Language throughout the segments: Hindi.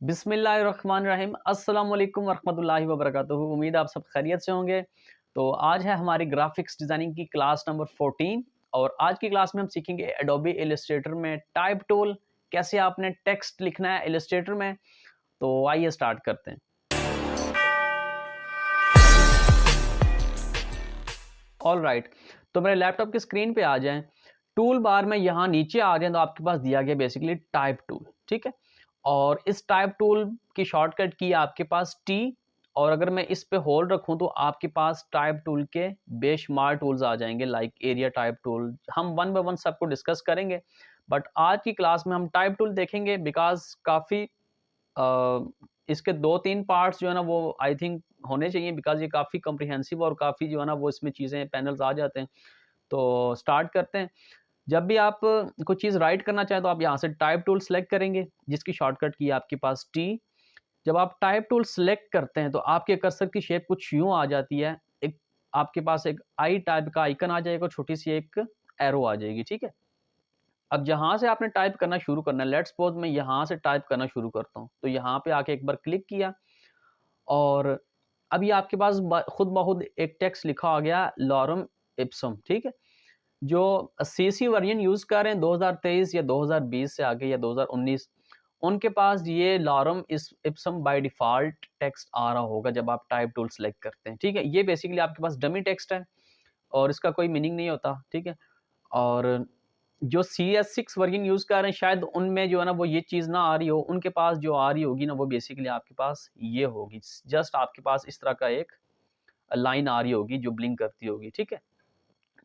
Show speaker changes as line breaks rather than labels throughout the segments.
बिस्मिल्लाहिर्रहमानिर्रहीम अस्सलाम वालेकुम वरहमतुल्लाहि वबरकातुहू। उम्मीद आप सब खैरियत से होंगे। तो आज है हमारी ग्राफिक्स डिज़ाइनिंग की क्लास नंबर 14 और आज की क्लास में हम सीखेंगे एडोबी इलस्ट्रेटर में टाइप टूल, कैसे आपने टेक्स्ट लिखना है इलस्ट्रेटर में। तो आइए स्टार्ट करते हैं। ऑल राइट, तो मेरे लैपटॉप की स्क्रीन पे आ जाएं, टूल बार में यहाँ नीचे आ जाएं तो आपके पास दिया गया बेसिकली टाइप टूल, ठीक है। और इस टाइप टूल की शॉर्टकट की आपके पास टी, और अगर मैं इस पे होल्ड रखूं तो आपके पास टाइप टूल के बेशुमार टूल्स आ जाएंगे, लाइक एरिया टाइप टूल। हम वन बाय वन सबको डिस्कस करेंगे, बट आज की क्लास में हम टाइप टूल देखेंगे बिकॉज काफ़ी इसके 2-3 पार्ट्स जो है ना वो आई थिंक होने चाहिए, बिकॉज ये काफ़ी कॉम्प्रिहेंसिव और काफ़ी जो है ना वो इसमें चीज़ें पैनल्स आ जाते हैं। तो स्टार्ट करते हैं। जब भी आप कोई चीज़ राइट करना चाहें तो आप यहाँ से टाइप टूल सेलेक्ट करेंगे, जिसकी शॉर्टकट की है आपके पास टी। जब आप टाइप टूल सेलेक्ट करते हैं तो आपके कर्सर की शेप कुछ यूँ आ जाती है। एक आपके पास एक आई टाइप का आइकन आ जाएगा, छोटी सी एक एरो आ जाएगी, ठीक है। अब जहाँ से आपने टाइप करना शुरू करना है, लेट्स सपोज मैं यहाँ से टाइप करना शुरू करता हूँ, तो यहाँ पे आके एक बार क्लिक किया और अभी आपके पास खुद ब खुद एक टेक्स्ट लिखा आ गया, लॉरम इप्सम, ठीक है। जो सीसी वर्जन यूज़ कर रहे हैं 2023 या 2020 से आगे या 2019, उनके पास ये लॉरम इस इप्सम बाय डिफ़ॉल्ट टेक्स्ट आ रहा होगा जब आप टाइप टूल सेलेक्ट करते हैं, ठीक है। ये बेसिकली आपके पास डमी टेक्स्ट है और इसका कोई मीनिंग नहीं होता, ठीक है। और जो CS6 वर्जन यूज़ कर रहे हैं शायद उनमें जो है ना वो ये चीज़ ना आ रही हो, उनके पास जो आ रही होगी ना वो बेसिकली आपके पास ये होगी। जस्ट आपके पास इस तरह का एक लाइन आ रही होगी जो ब्लिंक करती होगी, ठीक है।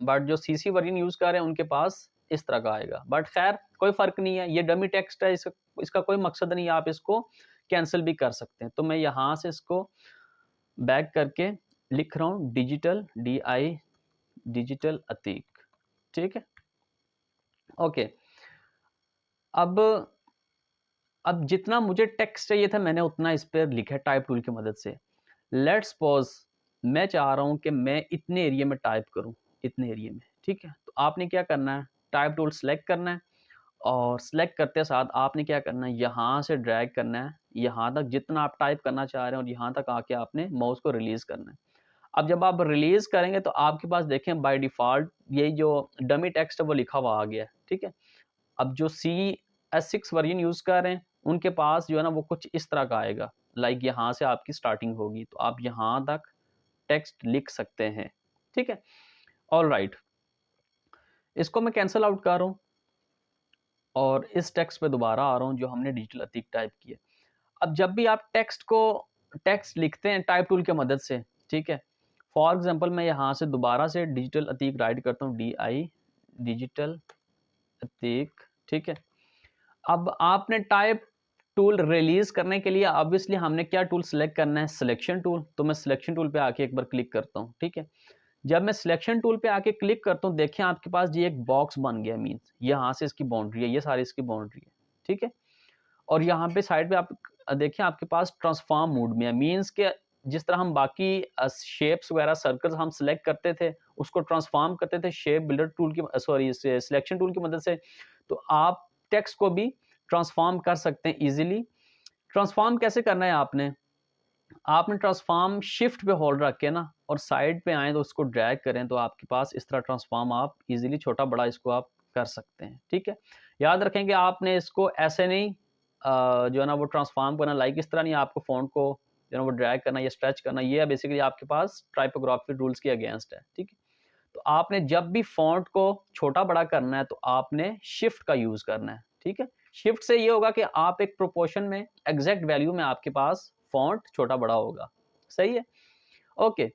बट जो सीसी वर्जन यूज़ कर रहे हैं उनके पास इस तरह का आएगा, बट खैर कोई फ़र्क नहीं है, ये डमी टेक्स्ट है, इसका कोई मकसद नहीं है, आप इसको कैंसिल भी कर सकते हैं। तो मैं यहाँ से इसको बैक करके लिख रहा हूँ डिजिटल DI डिजिटल अतीक, ठीक है। ओके, अब जितना मुझे टेक्स्ट चाहिए था मैंने उतना इस पर लिखा है टाइप टूल की मदद से। लेट्स सपोज मैं चाह रहा हूँ कि मैं इतने एरिया में टाइप करूँ, इतने एरिया में, ठीक है। तो आपने क्या करना है, टाइप टूल सेलेक्ट करना है और सेलेक्ट करते साथ आपने क्या करना है, यहाँ से ड्रैग करना है यहाँ तक जितना आप टाइप करना चाह रहे हैं और यहाँ तक आके आपने माउस को रिलीज करना है। अब जब आप रिलीज करेंगे तो आपके पास देखें बाय डिफ़ॉल्ट ये जो डमी टेक्स्ट है वो लिखा हुआ आ गया है, ठीक है। अब जो CS6 वर्जन यूज़ कर रहे हैं उनके पास जो है ना वो कुछ इस तरह का आएगा, लाइक यहाँ से आपकी स्टार्टिंग होगी तो आप यहाँ तक टेक्स्ट लिख सकते हैं, ठीक है। ऑल राइट, इसको मैं कैंसिल आउट कर रहा हूँ और इस टेक्स्ट पे दोबारा आ रहा हूँ जो हमने डिजिटल अतीक टाइप किया। अब जब भी आप टेक्स्ट लिखते हैं टाइप टूल की मदद से, ठीक है। फॉर एग्जांपल मैं यहाँ से दोबारा से डिजिटल अतीक राइट करता हूँ, DI डिजिटल अतीक, ठीक है। अब आपने टाइप टूल रिलीज करने के लिए ऑब्वियसली हमने क्या टूल सेलेक्ट करना है, सिलेक्शन टूल। तो मैं सिलेक्शन टूल पे आके एक बार क्लिक करता हूँ, ठीक है। जब मैं सिलेक्शन टूल पे आके क्लिक करता हूँ देखें आपके पास ये एक बॉक्स बन गया, मीन्स यहाँ से इसकी बाउंड्री है, ये सारी इसकी बाउंड्री है, ठीक है। और यहाँ पे साइड पे आप देखें आपके पास ट्रांसफॉर्म मोड में है, मीन्स के जिस तरह हम बाकी शेप्स वगैरह सर्कल्स हम सेलेक्ट करते थे उसको ट्रांसफॉर्म करते थे शेप बिल्डर टूल की सॉरी सिलेक्शन टूल की मदद से, तो आप टेक्स्ट को भी ट्रांसफॉर्म कर सकते हैं इजीली। ट्रांसफॉर्म कैसे करना है, आपने ट्रांसफॉर्म शिफ्ट पे होल्ड रख के ना और साइड पे आए तो उसको ड्रैग करें तो आपके पास इस तरह ट्रांसफॉर्म आप इजीली छोटा बड़ा इसको आप कर सकते हैं, ठीक है। याद रखेंगे आपने इसको ऐसे नहीं जो है ना वो ट्रांसफॉर्म करना, लाइक इस तरह नहीं आपको फ़ॉन्ट को जो है ना वो ड्रैग करना या स्ट्रेच करना, ये बेसिकली आपके पास टाइपोग्राफी रूल्स के अगेंस्ट है, ठीक है। तो आपने जब भी फ़ॉन्ट को छोटा बड़ा करना है तो आपने शिफ्ट का यूज़ करना है, ठीक है। शिफ्ट से ये होगा कि आप एक प्रोपोर्शन में एग्जैक्ट वैल्यू में आपके पास फ़ॉन्ट छोटा बड़ा होगा, सही है। ओके,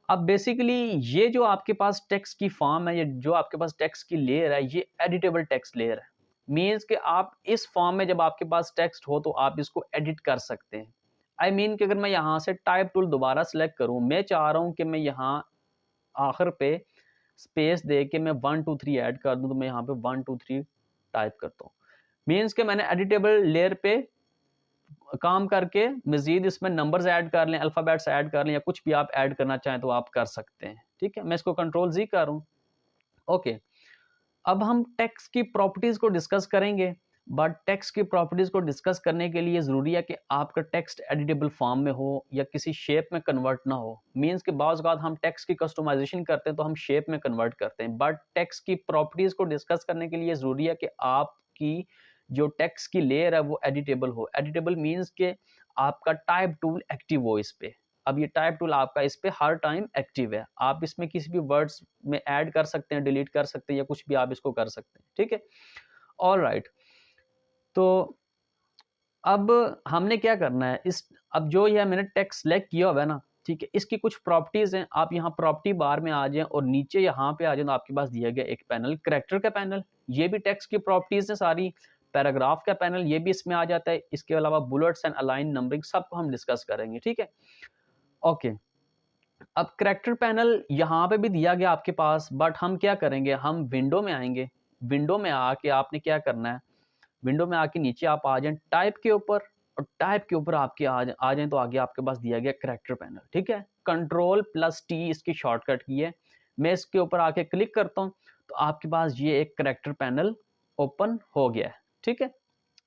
अब बेसिकली ये जो आपके पास टेक्स्ट की फॉर्म है, ये जो आपके पास टेक्स्ट की लेयर है, ये एडिटेबल टेक्स्ट लेयर है। मीन्स कि आप इस फॉर्म में जब आपके पास टेक्स्ट हो तो आप इसको एडिट कर सकते हैं। आई मीन कि अगर मैं यहाँ से टाइप टूल दोबारा सेलेक्ट करूँ, मैं चाह रहा हूँ कि मैं यहाँ आखिर पे स्पेस दे के मैं 1 2 3 ऐड कर दूँ, तो मैं यहाँ पे 1 2 3 टाइप करता हूँ। मीन्स कि मैंने एडिटेबल लेयर पे काम करके मजीद इसमें नंबर्स ऐड कर लें, अल्फ़ाबेट्स ऐड कर लें या कुछ भी आप ऐड करना चाहें तो आप कर सकते हैं, ठीक है। मैं इसको कंट्रोल-Z कर रहा हूँ। ओके, अब हम टेक्स्ट की प्रॉपर्टीज़ को डिस्कस करेंगे, बट टेक्स्ट की प्रॉपर्टीज को डिस्कस करने के लिए ज़रूरी है कि आपका टेक्स्ट एडिटेबल फॉर्म में हो या किसी शेप में कन्वर्ट ना हो। मीन्स के बाज़ औक़ात हम टेक्स्ट की कस्टमाइजेशन करते हैं तो हम शेप में कन्वर्ट करते हैं, बट टेक्स्ट की प्रॉपर्टीज को डिस्कस करने के लिए ज़रूरी है कि आपकी जो टेक्स्ट की लेयर है वो एडिटेबल हो। एडिटेबल मीन्स के आपका टाइप टूल एक्टिव हो इस पे। अब ये टाइप टूल आपका इस पे हर टाइम एक्टिव है, आप इसमें किसी भी वर्ड्स में ऐड कर सकते हैं, डिलीट कर सकते हैं या कुछ भी आप इसको कर सकते हैं, ठीक है। ऑलराइट, तो अब हमने क्या करना है, इस अब जो ये मैंने टेक्स्ट सेलेक्ट किया हुआ है ना, ठीक है, इसकी कुछ प्रॉपर्टीज हैं। आप यहाँ प्रॉपर्टी बार में आ जाएं और नीचे यहाँ पे आ जाए तो आपके पास दिया गया एक पैनल, कैरेक्टर का पैनल, ये भी टेक्स्ट की प्रॉपर्टीज है सारी। पैराग्राफ का पैनल ये भी इसमें आ जाता है। इसके अलावा बुलेट्स एंड अलाइन नंबरिंग सबको हम डिस्कस करेंगे, ठीक है। ओके, अब कैरेक्टर पैनल यहाँ पे भी दिया गया आपके पास, बट हम क्या करेंगे, हम विंडो में आएंगे। विंडो में आके आपने क्या करना है, विंडो में आके नीचे आप आ जाएं टाइप के ऊपर, और टाइप के ऊपर आपके आ जाएं तो आगे आपके पास दिया गया कैरेक्टर पैनल, ठीक है। Ctrl+T इसकी शॉर्टकट की है। मैं इसके ऊपर आके क्लिक करता हूं तो आपके पास ये एक कैरेक्टर पैनल ओपन हो गया है, ठीक है।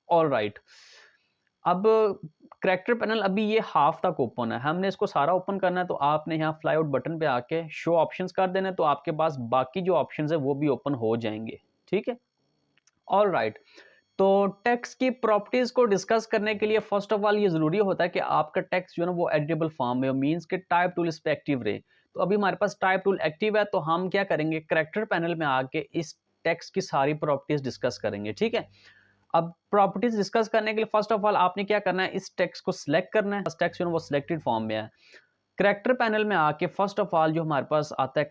ऑलराइट, अब कैरेक्टर पैनल अभी ये हाफ तक ओपन है, हमने इसको सारा ओपन करना है तो आपने यहाँ फ्लाई आउट बटन पे आके शो ऑप्शंस कर देना है, तो आपके पास बाकी जो ऑप्शंस है वो भी ओपन हो जाएंगे, ठीक है। ऑलराइट, तो टेक्स्ट की प्रॉपर्टीज को डिस्कस करने के लिए फर्स्ट ऑफ ऑल ये जरूरी होता है कि आपका टेक्स्ट जो है ना वो एडिटेबल फॉर्म में, मींस के टाइप टूल इस पे एक्टिव रहे। तो अभी हमारे पास टाइप टूल एक्टिव है, तो हम क्या करेंगे, कैरेक्टर पैनल में आके इस टेक्स्ट की सारी प्रॉपर्टीज डिस्कस करेंगे, ठीक है। अब प्रॉपर्टीज डिस्कस करने के लिए फर्स्ट ऑफ ऑल आपने क्या करना है, इस टेक्स्ट को सिलेक्ट करना है। टेक्स्ट जो है वो सिलेक्टेड फॉर्म में है। कैरेक्टर पैनल में आके फर्स्ट ऑफ ऑल जो हमारे पास आता है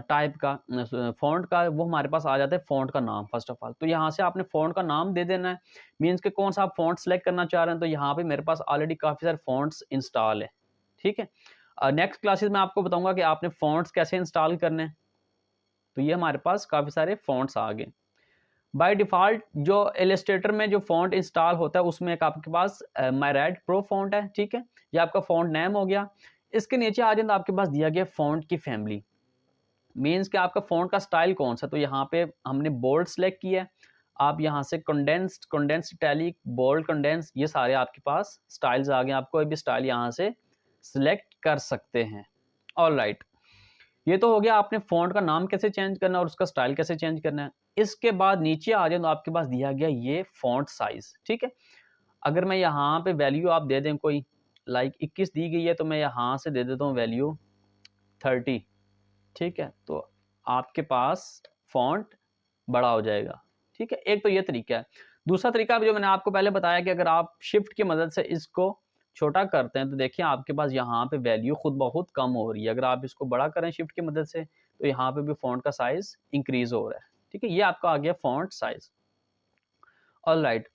टाइप का, फॉन्ट का, वो हमारे पास आ जाता है फॉन्ट का नाम फर्स्ट ऑफ ऑल। तो यहाँ से आपने फॉन्ट का नाम दे देना है, मीन्स के कौन सा आप फॉन्ट सेलेक्ट करना चाह रहे हैं। तो यहाँ पे मेरे पास ऑलरेडी काफ़ी सारे फॉन्ट्स इंस्टॉल है, ठीक है। नेक्स्ट क्लासेस में आपको बताऊंगा कि आपने फॉन्ट्स कैसे इंस्टॉल करने हैं। तो ये हमारे पास काफ़ी सारे फॉन्ट्स आ गए। बाय डिफ़ॉल्ट जो इलस्ट्रेटर में जो फॉन्ट इंस्टॉल होता है उसमें एक आपके पास मायरेड प्रो फॉन्ट है, ठीक है। ये आपका फॉन्ट नेम हो गया। इसके नीचे आ जाए तो आपके पास दिया गया फॉन्ट की फैमिली, मीन्स कि आपका फॉन्ट का स्टाइल कौन सा। तो यहाँ पे हमने बोल्ड सेलेक्ट किया है। आप यहाँ से कंडेंस्ड इटैलिक, बोल्ड, कंडेंस, ये सारे आपके पास स्टाइल्स आ गए। आप कोई भी स्टाइल यहाँ से सिलेक्ट कर सकते हैं। ऑलराइट, ये तो हो गया आपने फॉन्ट का नाम कैसे चेंज करना है और उसका स्टाइल कैसे चेंज करना है। इसके बाद नीचे आ जाए तो आपके पास दिया गया ये फॉन्ट साइज, ठीक है। अगर मैं यहाँ पे वैल्यू आप दे दें कोई, लाइक 21 दी गई है तो मैं यहाँ से दे देता हूँ वैल्यू 30, ठीक है। तो आपके पास फॉन्ट बड़ा हो जाएगा, ठीक है। एक तो ये तरीका है। दूसरा तरीका जो मैंने आपको पहले बताया कि अगर आप शिफ्ट की मदद से इसको छोटा करते हैं तो देखिए आपके पास यहाँ पे वैल्यू खुद बहुत कम हो रही है। अगर आप इसको बड़ा करें शिफ्ट की मदद से तो यहाँ पे भी फॉन्ट का साइज इंक्रीज हो रहा है, ठीक है। ये आपका आ गया फॉन्ट साइज। ऑलराइट,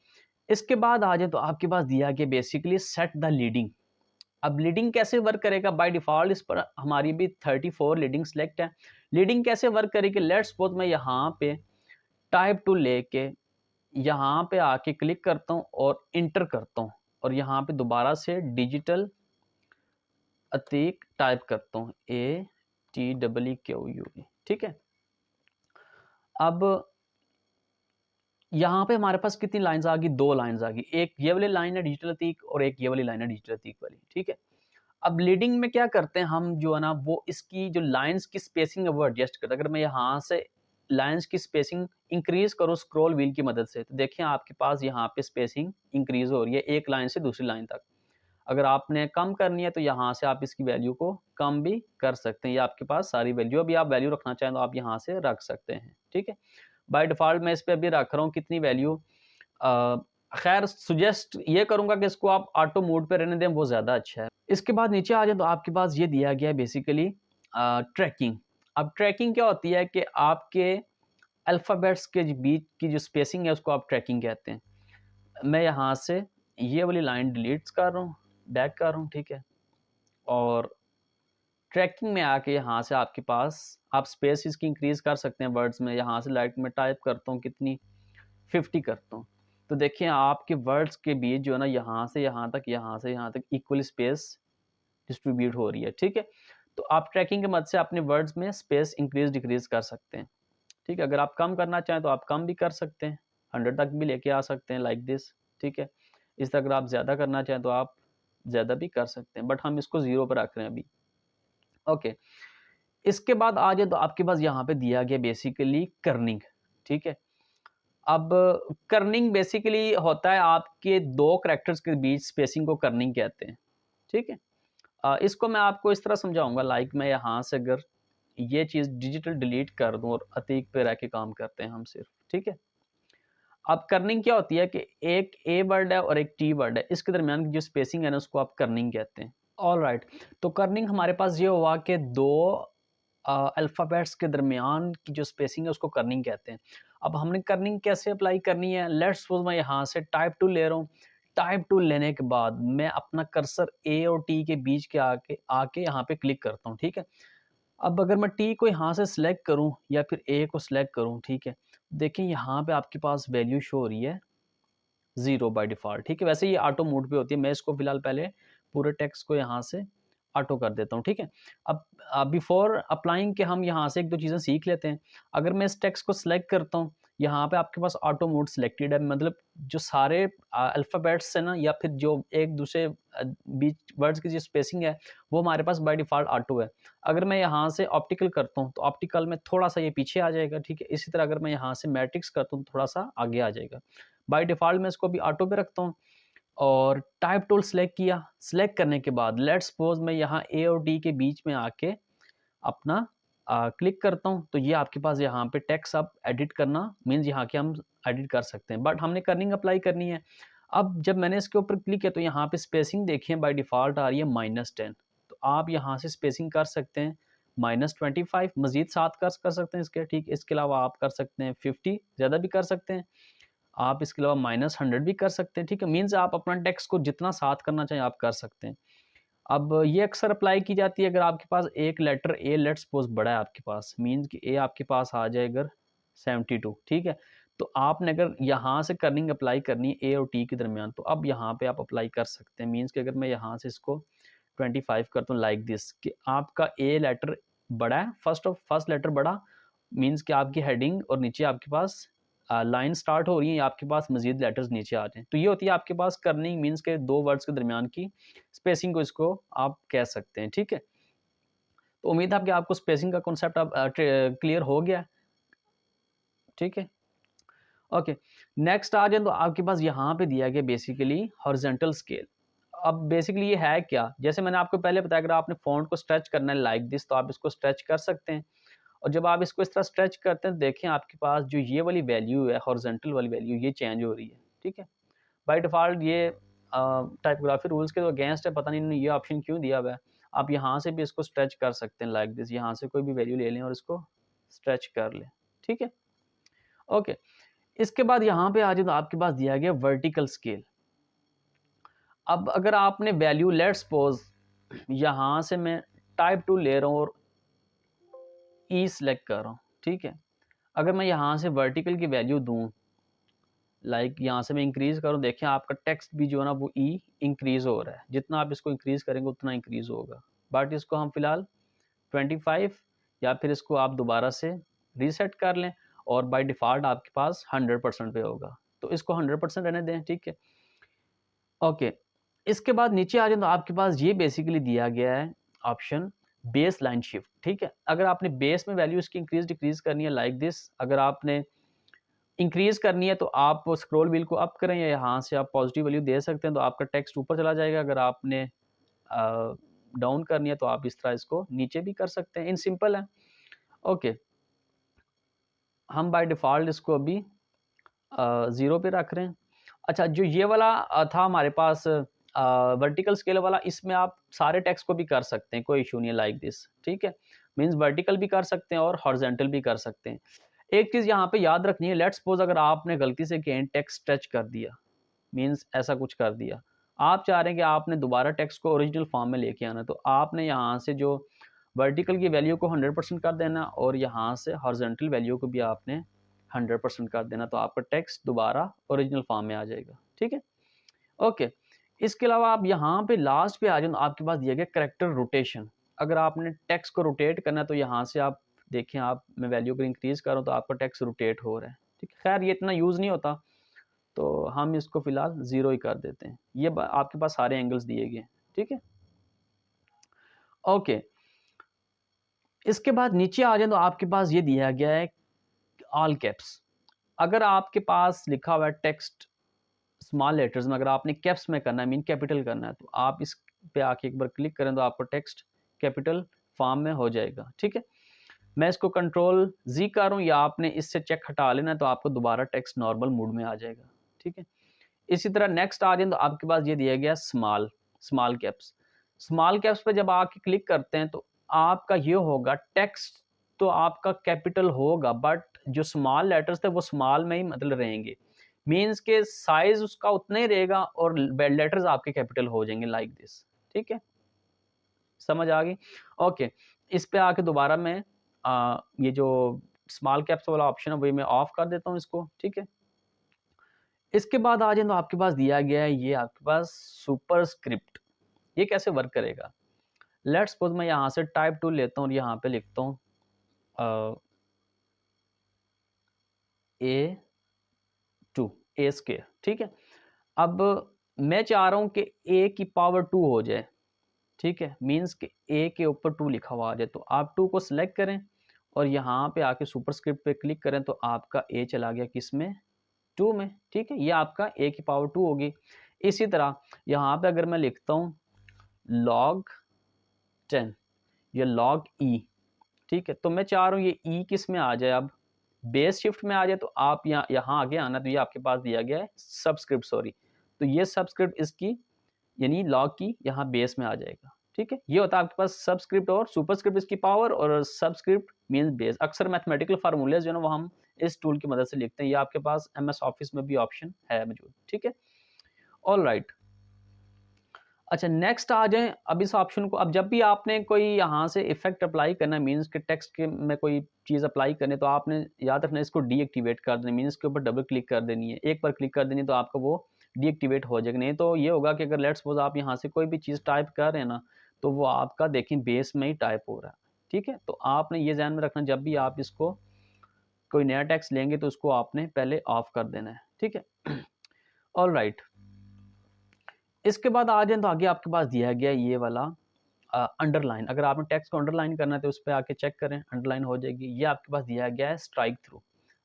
इसके बाद आ जाए तो आपके पास दिया गया बेसिकली सेट द लीडिंग। अब लीडिंग कैसे वर्क करेगा, बाय डिफॉल्ट इस पर हमारी भी 34 लीडिंग सेलेक्ट है। लीडिंग कैसे वर्क करेगी, लेट्स सपोज मैं यहाँ पे टाइप टू लेके यहाँ पे आके क्लिक करता हूँ और इंटर करता हूँ और यहाँ पे दोबारा से डिजिटल अतीक टाइप करता हूँ, ATEEQUE, ठीक है। अब यहाँ पे हमारे पास कितनी लाइंस आ गई, 2 लाइंस आ गई। एक ये वाली लाइन है डिजिटल अतीक और एक ये वाली लाइन है डिजिटल अतीक वाली, ठीक है। अब लीडिंग में क्या करते हैं हम, जो है ना वो इसकी जो लाइंस की स्पेसिंग है वो एडजस्ट करते हैं। अगर मैं यहाँ से लाइंस की स्पेसिंग इंक्रीज करूँ स्क्रॉल व्हील की मदद से तो देखिए आपके पास यहाँ पे स्पेसिंग इंक्रीज हो रही है एक लाइन से दूसरी लाइन तक। अगर आपने कम करनी है तो यहाँ से आप इसकी वैल्यू को कम भी कर सकते हैं। ये आपके पास सारी वैल्यू, अभी आप वैल्यू रखना चाहें तो आप यहाँ से रख सकते हैं, ठीक है। बाय डिफ़ॉल्ट मैं इस पर अभी रख रहा हूँ कितनी वैल्यू, खैर सजेस्ट ये करूँगा कि इसको आप ऑटो मोड पे रहने दें, वो ज़्यादा अच्छा है। इसके बाद नीचे आ जाए तो आपके पास ये दिया गया है बेसिकली ट्रैकिंग। अब ट्रैकिंग क्या होती है कि आपके अल्फ़ाबेट्स के बीच की जो स्पेसिंग है उसको आप ट्रैकिंग कहते हैं। मैं यहाँ से ये वाली लाइन डिलीट कर रहा हूँ, बैक कर रहा हूँ, ठीक है। और ट्रैकिंग में आके यहाँ से आपके पास आप स्पेस इसकी इंक्रीज कर सकते हैं वर्ड्स में। यहाँ से लाइक मैं टाइप करता हूँ कितनी, 50 करता हूँ। तो देखिए आपके वर्ड्स के बीच जो है ना यहाँ से यहाँ तक, यहाँ से यहाँ तक इक्वल स्पेस डिस्ट्रीब्यूट हो रही है, ठीक है। तो आप ट्रैकिंग की मदद से अपने वर्ड्स में स्पेस इंक्रीज डिक्रीज कर सकते हैं, ठीक है। अगर आप कम करना चाहें तो आप कम भी कर सकते हैं। 100 तक भी लेके आ सकते हैं लाइक दिस, ठीक है। इस तरह अगर आप ज़्यादा करना चाहें तो आप ज़्यादा भी कर सकते हैं, बट हम इसको 0 पर रख रहे हैं अभी। ओके, इसके बाद आ जाए तो आपके पास यहाँ पे दिया गया बेसिकली कर्निंग, ठीक है। अब कर्निंग बेसिकली होता है आपके दो कैरेक्टर्स के बीच स्पेसिंग को कर्निंग कहते हैं, ठीक है। इसको मैं आपको इस तरह समझाऊंगा, लाइक मैं यहाँ से अगर ये चीज़ डिजिटल डिलीट कर दूं और अतीक पे रह के काम करते हैं हम सिर्फ, ठीक है। अब कर्निंग क्या होती है कि एक ए वर्ड है और एक टी वर्ड है, इसके दरमियान की जो स्पेसिंग है ना उसको आप कर्निंग कहते हैं। ऑल राइट, तो कर्निंग हमारे पास ये हुआ कि दो अल्फ़ाबेट्स के दरमियान की जो स्पेसिंग है उसको कर्निंग कहते हैं। अब हमने कर्निंग कैसे अप्लाई करनी है, लेट्स सपोज मैं यहाँ से टाइप टूल ले रहा हूँ। टाइप टूल लेने के बाद मैं अपना कर्सर ए और टी के बीच के आके आके यहाँ पे क्लिक करता हूँ, ठीक है। अब अगर मैं टी को यहाँ से सिलेक्ट करूँ या फिर ए को सिलेक्ट करूँ, ठीक है, देखिए यहाँ पे आपके पास वैल्यू शो हो रही है 0 बाय डिफ़ॉल्ट, ठीक है। वैसे ये ऑटो मोड पे होती है, मैं इसको फिलहाल पहले पूरे टेक्स्ट को यहाँ से ऑटो कर देता हूँ, ठीक है। अब बिफोर अप्लाइंग के हम यहाँ से एक दो चीज़ें सीख लेते हैं। अगर मैं इस टेक्स्ट को सिलेक्ट करता हूँ, यहाँ पे आपके पास ऑटो मोड सिलेक्टेड है, मतलब जो सारे अल्फ़ाबेट्स हैं ना या फिर जो एक दूसरे बीच वर्ड्स की जो स्पेसिंग है वो हमारे पास बाय डिफ़ॉल्ट ऑटो है। अगर मैं यहाँ से ऑप्टिकल करता हूँ तो ऑप्टिकल में थोड़ा-सा ये पीछे आ जाएगा, ठीक है। इसी तरह अगर मैं यहाँ से मैट्रिक्स करता हूँ तो थोड़ा-सा आगे आ जाएगा। बाय डिफ़ॉल्ट मैं इसको भी ऑटो पे रखता हूँ और टाइप टूल सेलेक्ट किया। सेलेक्ट करने के बाद लेट्स सपोज़ मैं यहाँ ए और डी के बीच में आके अपना क्लिक करता हूँ, तो ये आपके पास यहाँ पे टेक्स्ट आप एडिट करना मीन्स यहाँ के हम एडिट कर सकते हैं, बट हमने कर्निंग अप्लाई करनी है। अब जब मैंने इसके ऊपर क्लिक किया तो यहाँ पे स्पेसिंग देखिए बाय डिफ़ॉल्ट आ रही है -10, तो आप यहाँ से स्पेसिंग कर सकते हैं -25, मज़ीद 7 कर सकते हैं इसके, ठीक। इसके अलावा आप कर सकते हैं 50, ज़्यादा भी कर सकते हैं। आप इसके अलावा -100 भी कर सकते हैं, ठीक है। मीन्स आप अपना टेक्स्ट को जितना साथ करना चाहें आप कर सकते हैं। अब ये अक्सर अप्लाई की जाती है अगर आपके पास एक लेटर ए लेट्स सपोज बड़ा है आपके पास, मीन्स कि ए आपके पास आ जाए अगर 72, ठीक है। तो आपने अगर यहाँ से कर्निंग अप्लाई करनी है ए और टी के दरमियान, तो अब यहाँ पे आप अप्लाई कर सकते हैं। मीन्स कि अगर मैं यहाँ से इसको 25 करता हूँ लाइक दिस, कि आपका ए लेटर बड़ा है, फर्स्ट लेटर बड़ा, मीन्स कि आपकी हेडिंग और नीचे आपके पास लाइन स्टार्ट हो रही है, आपके पास मजीद लेटर्स नीचे आ जाएँ। तो ये होती है आपके पास कर्निंग, मीन्स के दो वर्ड्स के दरमियान की स्पेसिंग को इसको आप कह सकते हैं, ठीक है। तो उम्मीद है कि आपको स्पेसिंग का कॉन्सेप्ट अब क्लियर हो गया, ठीक है। ओके, नेक्स्ट आ जाए तो आपके पास यहाँ पे दिया गया बेसिकली हॉरिजॉन्टल स्केल। अब बेसिकली ये है क्या, जैसे मैंने आपको पहले बताया अगर आपने फ़ॉन्ट को स्ट्रेच करना है लाइक दिस, तो आप इसको स्ट्रेच कर सकते हैं। और जब आप इसको इस तरह स्ट्रेच करते हैं, देखें आपके पास जो ये वाली वैल्यू है, हॉरिजॉन्टल वाली वैल्यू, ये चेंज हो रही है, ठीक है। बाय डिफ़ॉल्ट ये टाइपोग्राफी रूल्स के तो अगेंस्ट है, पता नहीं इन्होंने ये ऑप्शन क्यों दिया हुआ है। आप यहाँ से भी इसको स्ट्रेच कर सकते हैं लाइक दिस, यहाँ से कोई भी वैल्यू ले लें और इसको स्ट्रेच कर लें, ठीक है। ओके, इसके बाद यहाँ पे आ जाए तो आपके पास दिया गया वर्टिकल स्केल। अब अगर आपने वैल्यू लेट्स सपोज यहाँ से मैं टाइप टूल ले रहा हूँ और ई सेलेक्ट कर रहा हूँ, ठीक है। अगर मैं यहाँ से वर्टिकल की वैल्यू दूँ, लाइक यहाँ से मैं इंक्रीज़ करूँ, देखें आपका टेक्स्ट भी जो है ना वो ई इंक्रीज़ हो रहा है, जितना आप इसको इंक्रीज़ करेंगे उतना इंक्रीज़ होगा। बट इसको हम फिलहाल 25 या फिर इसको आप दोबारा से रीसेट कर लें और बाय डिफ़ॉल्ट आपके पास 100% पे होगा, तो इसको 100% रहने दें, ठीक है। ओके, इसके बाद नीचे आ जाए तो आपके पास ये बेसिकली दिया गया है ऑप्शन बेस लाइन शिफ्ट, ठीक है। अगर आपने बेस में वैल्यू इसकी इंक्रीज़ डिक्रीज़ करनी है लाइक दिस, अगर आपने इंक्रीज़ करनी है तो आप स्क्रॉल व्हील को अप करें या यहाँ से आप पॉजिटिव वैल्यू दे सकते हैं तो आपका टेक्स्ट ऊपर चला जाएगा। अगर आपने डाउन करनी है तो आप इस तरह इसको नीचे भी कर सकते हैं, इन सिंपल है। ओके, हम बाय डिफ़ॉल्ट इसको अभी 0 पे रख रहे हैं। अच्छा, जो ये वाला था हमारे पास वर्टिकल स्केल वाला, इसमें आप सारे टेक्स्ट को भी कर सकते हैं, कोई इश्यू नहीं है लाइक दिस, ठीक है। मीन्स वर्टिकल भी कर सकते हैं और हॉरिजॉन्टल भी कर सकते हैं। एक चीज़ यहाँ पे याद रखनी है, लेट्स सपोज अगर आपने गलती से कहीं टेक्स्ट टच कर दिया, मीन्स ऐसा कुछ कर दिया, आप चाह रहे हैं कि आपने दोबारा टेक्स्ट को ओरिजिनल फॉर्म में लेके आना, तो आपने यहाँ से जो वर्टिकल की वैल्यू को 100% कर देना और यहाँ से हॉरिजॉन्टल वैल्यू को भी आपने 100% कर देना, तो आपका टेक्स्ट दोबारा ओरिजिनल फॉर्म में आ जाएगा, ठीक है। ओके, इसके अलावा आप यहाँ पे लास्ट पे आ जाओ, आपके पास दिया गया कैरेक्टर रोटेशन। अगर आपने टेक्स्ट को रोटेट करना है तो यहाँ से आप देखें, आप मैं वैल्यू को इंक्रीज कर रहा हूँ तो आपका टेक्स्ट रोटेट हो रहा है, ठीक है, खैर ये इतना यूज़ नहीं होता, तो हम इसको फिलहाल 0 ही कर देते हैं। ये आपके पास सारे एंगल्स दिए गए हैं, ठीक है। ओके, इसके बाद नीचे आ जाए तो आपके पास ये दिया गया है ऑल कैप्स। अगर आपके पास लिखा हुआ है टेक्स्ट स्मॉल लेटर्स में, अगर आपने कैप्स में करना है, मीन कैपिटल करना है, तो आप इस पे आके एक बार क्लिक करें तो आपको टेक्स्ट कैपिटल फॉर्म में हो जाएगा, ठीक है। मैं इसको कंट्रोल जी कर रहा हूँ, या आपने इससे चेक हटा लेना है तो आपको दोबारा टेक्स्ट नॉर्मल मोड में आ जाएगा, ठीक है। इसी तरह नेक्स्ट आ जाए तो आपके पास ये दिया गया small small caps. Small caps पे जब आके क्लिक करते हैं तो आपका ये होगा टेक्स्ट तो आपका कैपिटल होगा, बट जो स्मॉल लेटर्स थे वो स्मॉल में ही मतलब रहेंगे, मीन्स के साइज उसका उतना ही रहेगा और लेटर्स आपके कैपिटल हो जाएंगे लाइक दिस, ठीक है, समझ आ गई। ओके, इस पे आके दोबारा मैं ये जो स्मॉल कैप्स वाला ऑप्शन है वही मैं ऑफ कर देता हूँ इसको, ठीक है। इसके बाद आ जाए तो आपके पास दिया गया है ये आपके पास सुपरस्क्रिप्ट। ये कैसे वर्क करेगा? लेट्स सपोज मैं यहाँ से टाइप टूल लेता हूँ और यहाँ पे लिखता हूँ A2 ए स्क्वायर, ठीक है। अब मैं चाह रहा हूँ कि a की पावर 2 हो जाए, ठीक है, मीन्स कि a के ऊपर 2 लिखा हुआ आ जाए, तो आप 2 को सिलेक्ट करें और यहाँ पे आके सुपरस्क्रिप्ट पे क्लिक करें तो आपका a चला गया किस में, 2 में, ठीक है, ये आपका a की पावर 2 होगी। इसी तरह यहाँ पे अगर मैं लिखता हूँ log 10 या log e, ठीक है, तो मैं चाह रहा हूँ ये e किस में आ जाए, अब बेस शिफ्ट में आ जाए, तो आप यहाँ आगे आना, तो ये आपके पास दिया गया है सबस्क्रिप्ट, सॉरी, तो ये सबस्क्रिप्ट इसकी यानी लॉग की यहाँ बेस में आ जाएगा, ठीक है। ये होता है आपके पास सबस्क्रिप्ट और सुपरस्क्रिप्ट इसकी पावर, और सबस्क्रिप्ट मींस बेस। अक्सर मैथमेटिकल फार्मूलेज जो है ना वो हम इस टूल की मदद से लिखते हैं, ये आपके पास एमएस ऑफिस में भी ऑप्शन है मौजूद, ठीक है। ऑल राइट, अच्छा नेक्स्ट आ जाए अब इस ऑप्शन को। अब जब भी आपने कोई यहाँ से इफेक्ट अप्लाई करना है, मीन्स के टेक्स्ट के में कोई चीज़ अप्लाई करने, तो आपने याद रखना इसको डीएक्टिवेट कर देना, मीन्स के ऊपर डबल क्लिक कर देनी है, एक बार क्लिक कर देनी तो आपका वो डीएक्टिवेट हो जाएगा। नहीं तो ये होगा कि अगर लेट्स सपोज आप यहाँ से कोई भी चीज़ टाइप कर रहे हैं ना, तो वो आपका देखें बेस में ही टाइप हो रहा है, ठीक है। तो आपने ये ध्यान में रखना, जब भी आप इसको कोई नया टेक्स्ट लेंगे तो उसको आपने पहले ऑफ कर देना है, ठीक है। ऑल राइट, इसके बाद आ जाए तो आगे आपके पास दिया गया ये वाला अंडरलाइन। अगर आपने टेक्स्ट को अंडरलाइन करना है तो उस पर आके चेक करें, अंडरलाइन हो जाएगी। ये आपके पास दिया गया है स्ट्राइक थ्रू।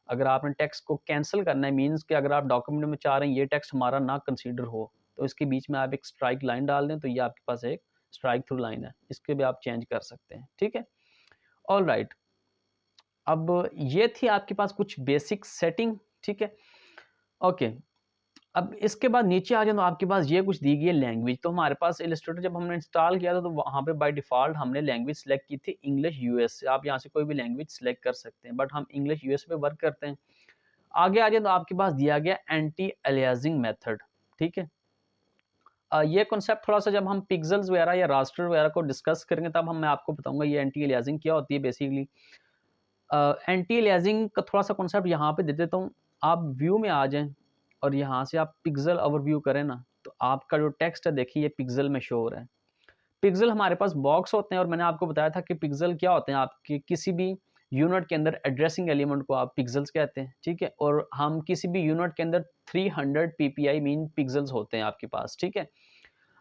अगर आपने टेक्स्ट को कैंसिल करना है, मीन्स कि अगर आप डॉक्यूमेंट में चाह रहे हैं ये टेक्स्ट हमारा ना कंसीडर हो, तो इसके बीच में आप एक स्ट्राइक लाइन डाल दें, तो ये आपके पास एक स्ट्राइक थ्रू लाइन है, इसके भी आप चेंज कर सकते हैं, ठीक है। ऑल राइट, अब ये थी आपके पास कुछ बेसिक सेटिंग, ठीक है। ओके, अब इसके बाद नीचे आ जाए तो आपके पास ये कुछ दी गई है लैंग्वेज। तो हमारे पास इलस्ट्रेटर जब हमने इंस्टॉल किया था तो वहाँ पे बाय डिफ़ॉल्ट हमने लैंग्वेज सेलेक्ट की थी इंग्लिश यूएस। आप यहाँ से कोई भी लैंग्वेज सेलेक्ट कर सकते हैं, बट हम इंग्लिश यूएस पे वर्क करते हैं। आगे आ जाए तो आपके पास दिया गया एंटी अलियासिंग मेथड, ठीक है। ये कॉन्सेप्ट थोड़ा सा जब हम पिक्सेल्स वगैरह या रास्टर वगैरह को डिस्कस करेंगे तब मैं आपको बताऊंगा ये एंटी अलियासिंग क्या होती है बेसिकली। एंटी अलियासिंग का थोड़ा सा कॉन्सेप्ट यहाँ पे दे देता हूँ। आप व्यू में आ जाएं और यहाँ से आप पिक्सल ओवरव्यू करें ना, तो आपका जो टेक्स्ट है देखिए ये पिक्सल में शो हो रहा है। पिक्सल हमारे पास बॉक्स होते हैं, और मैंने आपको बताया था कि पिक्सल क्या होते हैं, आपके किसी भी यूनिट के अंदर एड्रेसिंग एलिमेंट को आप पिक्सल्स कहते हैं, ठीक है। और हम किसी भी यूनिट के अंदर 300 ppi मीन पिक्सल्स होते हैं आपके पास, ठीक है।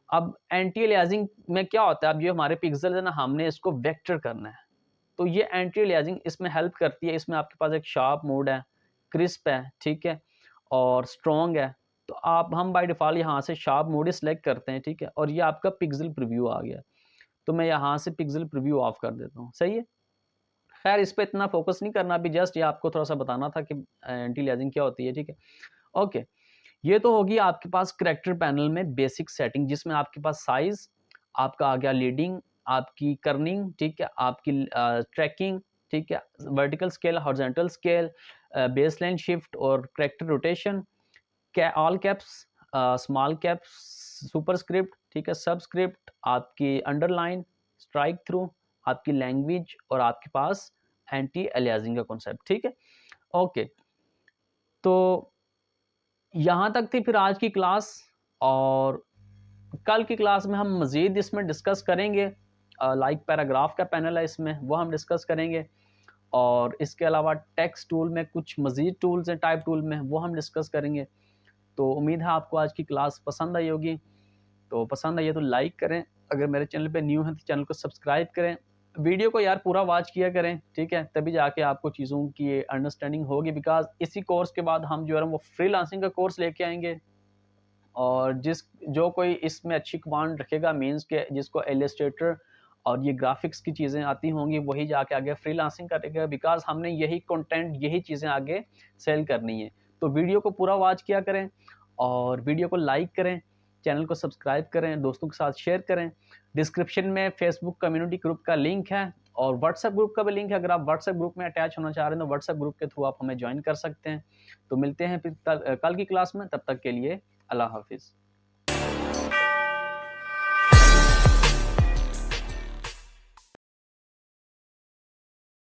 अब एंटी अलियासिंग में क्या होता है, अब जो हमारे पिक्सल है ना हमने इसको वेक्टर करना है, तो ये एंटी अलियासिंग इसमें हेल्प करती है। इसमें आपके पास एक शार्प मोड है, क्रिस्प है, ठीक है, और स्ट्रॉन्ग है। तो आप हम बाय डिफ़ॉल्ट यहाँ से शार्प मोड ही सिलेक्ट करते हैं, ठीक है, और ये आपका पिक्सल प्रीव्यू आ गया। तो मैं यहाँ से पिक्सल प्रीव्यू ऑफ कर देता हूँ, सही है। खैर इस पे इतना फोकस नहीं करना अभी, जस्ट ये आपको थोड़ा सा बताना था कि एंटी अलियासिंग क्या होती है, ठीक है। ओके, ये तो होगी आपके पास करैक्टर पैनल में बेसिक सेटिंग, जिसमें आपके पास साइज, आपका आ गया लीडिंग, आपकी कर्निंग, ठीक है, आपकी ट्रैकिंग, ठीक है, vertical scale, horizontal scale, baseline shift और character rotation, all caps, small caps, superscript, ठीक है, सबस्क्रिप्ट, आपकी अंडरलाइन, स्ट्राइक थ्रू, आपकी लैंग्वेज, और आपके पास एंटी अलियासिंग का कॉन्सेप्ट, ठीक है। ओके, तो यहाँ तक थी फिर आज की क्लास, और कल की क्लास में हम मज़ीद इसमें डिस्कस करेंगे। लाइक पैराग्राफ का पैनल है इसमें, वो हम डिस्कस करेंगे। और इसके अलावा टेक्स्ट टूल में कुछ मज़ीद टूल्स हैं टाइप टूल में, वो हम डिस्कस करेंगे। तो उम्मीद है आपको आज की क्लास पसंद आई होगी। तो पसंद आई है तो लाइक करें, अगर मेरे चैनल पे न्यू हैं तो चैनल को सब्सक्राइब करें, वीडियो को यार पूरा वॉच किया करें, ठीक है, तभी जाके आपको चीज़ों की अंडरस्टैंडिंग होगी। बिकॉज इसी कोर्स के बाद हम जो है वो फ्रीलांसिंग का कोर्स लेके आएंगे, और जो कोई इसमें अच्छी कमांड रखेगा, मींस के जिसको इलस्ट्रेटर और ये ग्राफिक्स की चीज़ें आती होंगी, वही जाके आगे फ्रीलांसिंग करेगा। बिकॉज हमने यही कंटेंट, यही चीज़ें आगे सेल करनी है। तो वीडियो को पूरा वॉच किया करें, और वीडियो को लाइक करें, चैनल को सब्सक्राइब करें, दोस्तों के साथ शेयर करें। डिस्क्रिप्शन में फेसबुक कम्युनिटी ग्रुप का लिंक है, और व्हाट्सएप ग्रुप का भी लिंक है। अगर आप व्हाट्सएप ग्रुप में अटैच होना चाह रहे हैं तो व्हाट्सएप ग्रुप के थ्रू आप हमें ज्वाइन कर सकते हैं। तो मिलते हैं फिर कल की क्लास में, तब तक के लिए अल्लाह हाफिज़।